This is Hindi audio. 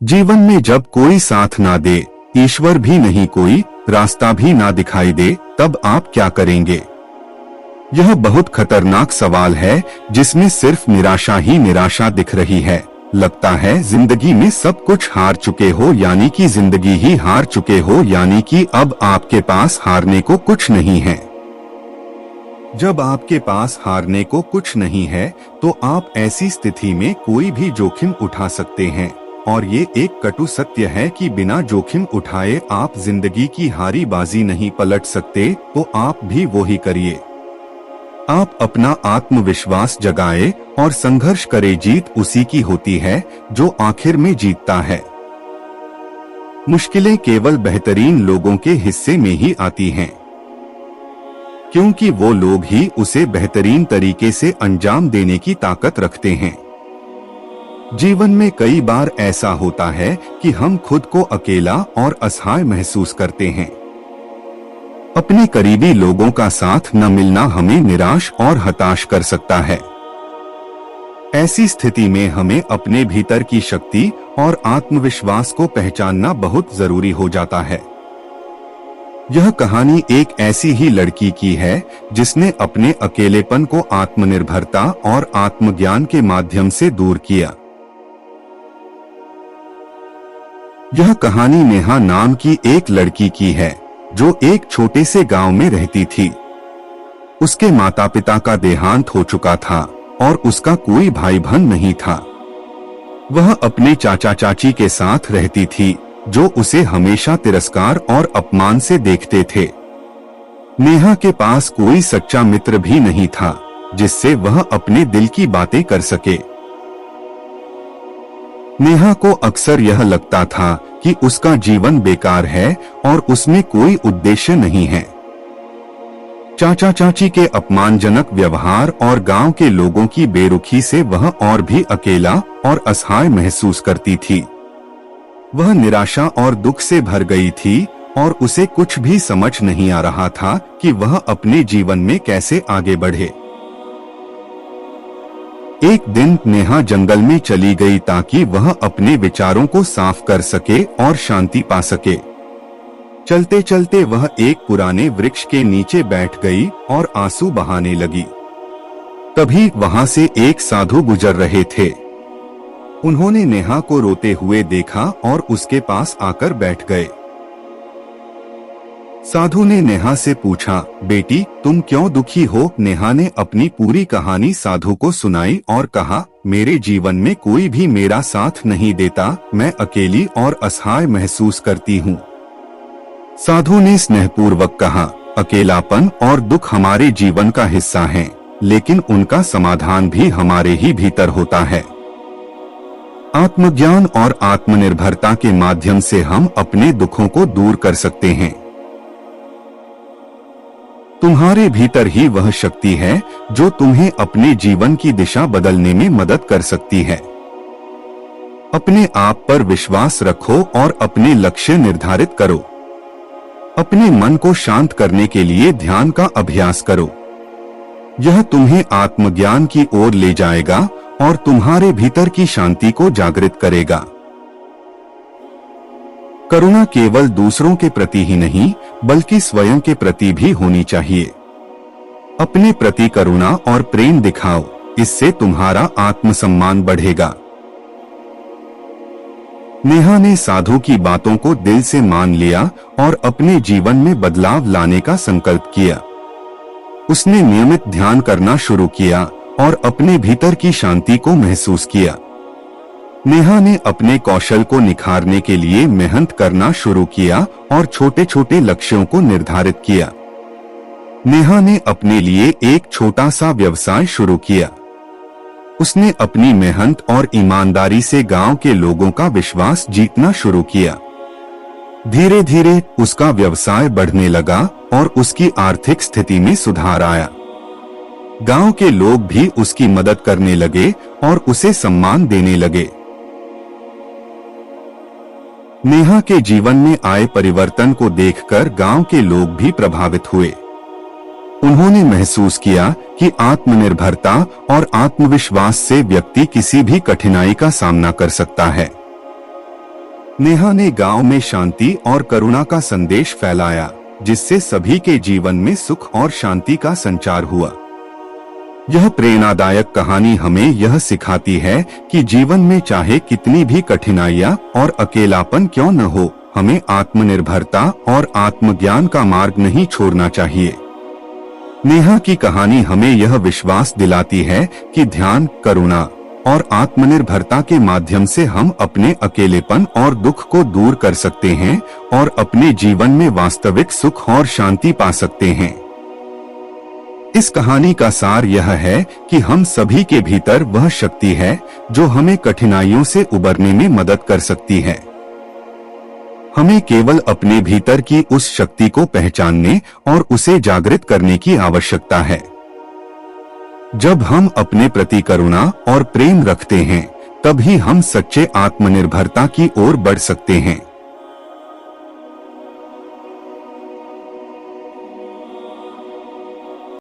जीवन में जब कोई साथ ना दे, ईश्वर भी नहीं कोई, रास्ता भी ना दिखाई दे, तब आप क्या करेंगे? यह बहुत खतरनाक सवाल है जिसमें सिर्फ निराशा ही निराशा दिख रही है। लगता है जिंदगी में सब कुछ हार चुके हो, यानी कि जिंदगी ही हार चुके हो, यानी कि अब आपके पास हारने को कुछ नहीं है। जब आपके पास हारने को कुछ नहीं है तो आप ऐसी स्थिति में कोई भी जोखिम उठा सकते हैं, और ये एक कटु सत्य है कि बिना जोखिम उठाए आप जिंदगी की हारी बाजी नहीं पलट सकते। तो आप भी वो ही करिए। आप अपना आत्मविश्वास जगाए और संघर्ष करे। जीत उसी की होती है जो आखिर में जीतता है। मुश्किलें केवल बेहतरीन लोगों के हिस्से में ही आती हैं, क्योंकि वो लोग ही उसे बेहतरीन तरीके से अंजाम देने की ताकत रखते हैं। जीवन में कई बार ऐसा होता है कि हम खुद को अकेला और असहाय महसूस करते हैं। अपने करीबी लोगों का साथ न मिलना हमें निराश और हताश कर सकता है। ऐसी स्थिति में हमें अपने भीतर की शक्ति और आत्मविश्वास को पहचानना बहुत जरूरी हो जाता है। यह कहानी एक ऐसी ही लड़की की है जिसने अपने अकेलेपन को आत्मनिर्भरता और आत्मज्ञान के माध्यम से दूर किया। यह कहानी नेहा नाम की एक लड़की की है जो एक छोटे से गांव में रहती थी। उसके माता पिता का देहांत हो चुका था और उसका कोई भाई बहन नहीं था। वह अपने चाचा चाची के साथ रहती थी जो उसे हमेशा तिरस्कार और अपमान से देखते थे। नेहा के पास कोई सच्चा मित्र भी नहीं था जिससे वह अपने दिल की बातें कर सके। नेहा को अक्सर यह लगता था कि उसका जीवन बेकार है और उसमें कोई उद्देश्य नहीं है। चाचा चाची के अपमानजनक व्यवहार और गांव के लोगों की बेरुखी से वह और भी अकेला और असहाय महसूस करती थी। वह निराशा और दुख से भर गई थी और उसे कुछ भी समझ नहीं आ रहा था कि वह अपने जीवन में कैसे आगे बढ़े। एक दिन नेहा जंगल में चली गई ताकि वह अपने विचारों को साफ कर सके और शांति पा सके। चलते चलते वह एक पुराने वृक्ष के नीचे बैठ गई और आंसू बहाने लगी। तभी वहां से एक साधु गुजर रहे थे। उन्होंने नेहा को रोते हुए देखा और उसके पास आकर बैठ गए। साधु ने नेहा से पूछा, बेटी तुम क्यों दुखी हो? नेहा ने अपनी पूरी कहानी साधु को सुनाई और कहा, मेरे जीवन में कोई भी मेरा साथ नहीं देता, मैं अकेली और असहाय महसूस करती हूँ। साधु ने स्नेहपूर्वक कहा, अकेलापन और दुख हमारे जीवन का हिस्सा हैं, लेकिन उनका समाधान भी हमारे ही भीतर होता है। आत्मज्ञान और आत्मनिर्भरता के माध्यम से हम अपने दुखों को दूर कर सकते हैं। तुम्हारे भीतर ही वह शक्ति है जो तुम्हें अपने जीवन की दिशा बदलने में मदद कर सकती है। अपने आप पर विश्वास रखो और अपने लक्ष्य निर्धारित करो। अपने मन को शांत करने के लिए ध्यान का अभ्यास करो। यह तुम्हें आत्मज्ञान की ओर ले जाएगा और तुम्हारे भीतर की शांति को जागृत करेगा। करुणा केवल दूसरों के प्रति ही नहीं बल्कि स्वयं के प्रति भी होनी चाहिए। अपने प्रति करुणा और प्रेम दिखाओ, इससे तुम्हारा आत्मसम्मान बढ़ेगा। नेहा ने साधु की बातों को दिल से मान लिया और अपने जीवन में बदलाव लाने का संकल्प किया। उसने नियमित ध्यान करना शुरू किया और अपने भीतर की शांति को महसूस किया। नेहा ने अपने कौशल को निखारने के लिए मेहनत करना शुरू किया और छोटे छोटे लक्ष्यों को निर्धारित किया। नेहा ने अपने लिए एक छोटा सा व्यवसाय शुरू किया। उसने अपनी मेहनत और ईमानदारी से गांव के लोगों का विश्वास जीतना शुरू किया। धीरे धीरे उसका व्यवसाय बढ़ने लगा और उसकी आर्थिक स्थिति में सुधार आया। गांव के लोग भी उसकी मदद करने लगे और उसे सम्मान देने लगे। नेहा के जीवन में आए परिवर्तन को देखकर गांव के लोग भी प्रभावित हुए। उन्होंने महसूस किया कि आत्मनिर्भरता और आत्मविश्वास से व्यक्ति किसी भी कठिनाई का सामना कर सकता है। नेहा ने गांव में शांति और करुणा का संदेश फैलाया, जिससे सभी के जीवन में सुख और शांति का संचार हुआ। यह प्रेरणादायक कहानी हमें यह सिखाती है कि जीवन में चाहे कितनी भी कठिनाइयां और अकेलापन क्यों न हो, हमें आत्मनिर्भरता और आत्मज्ञान का मार्ग नहीं छोड़ना चाहिए। नेहा की कहानी हमें यह विश्वास दिलाती है कि ध्यान, करुणा और आत्मनिर्भरता के माध्यम से हम अपने अकेलेपन और दुख को दूर कर सकते हैं और अपने जीवन में वास्तविक सुख और शांति पा सकते हैं। इस कहानी का सार यह है कि हम सभी के भीतर वह शक्ति है जो हमें कठिनाइयों से उबरने में मदद कर सकती है। हमें केवल अपने भीतर की उस शक्ति को पहचानने और उसे जागृत करने की आवश्यकता है। जब हम अपने प्रति करुणा और प्रेम रखते हैं, तभी हम सच्चे आत्मनिर्भरता की ओर बढ़ सकते हैं।